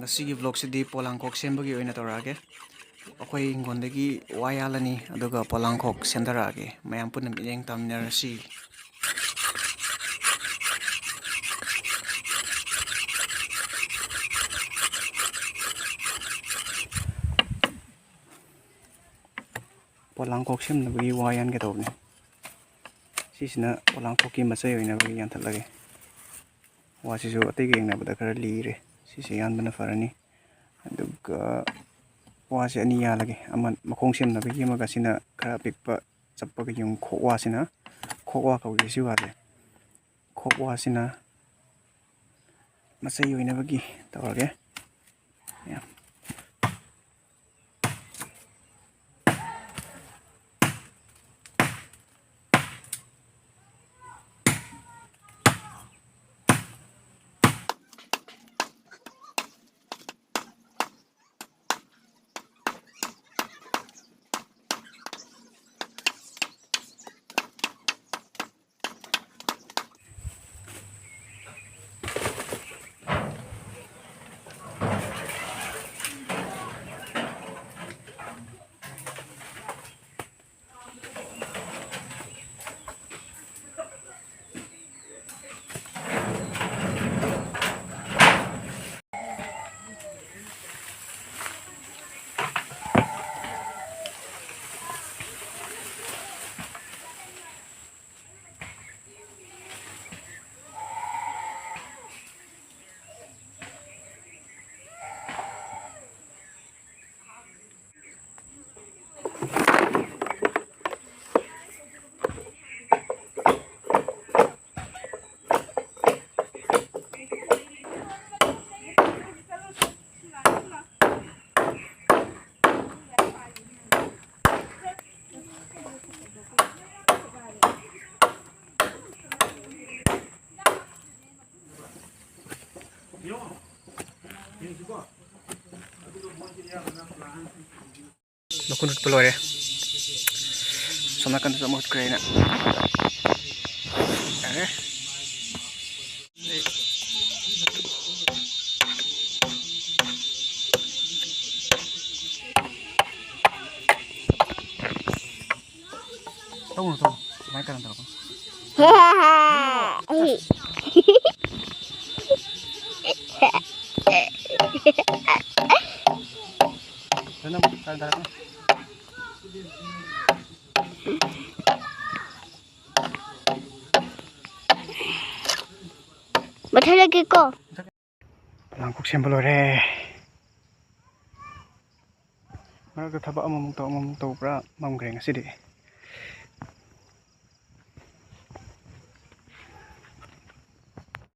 Ngasiगी vlog-sidi Polangkhok sembagi oina tawrage. Akhoi hingondagi wa yalani aduga Polangkhok sendarage. Mayam punna minyeng tamnarasi. Polangkhok semnabagi wa yan ketawne. Sisina Polangkhokki masay oinabagi yantatlage. Wa sisu atigi yengnabada khara lire. Sisi yanbana farani. Aduga wasi ani yalage aman makong semnabagi amaga sina khara pikpa chappaga yung khokwa sina khokwa kawgi siwale. Khokwa sina masay oinabagi tawage. Yeah. Makunut pelore. Somakan sa mot kray na. Tahu tahu. Mai karan tahu. Tanam karan tahu. Betul lagi kok. Polangkhok sembelore. Maraga thaba amamung taw pra mamgreng asidi.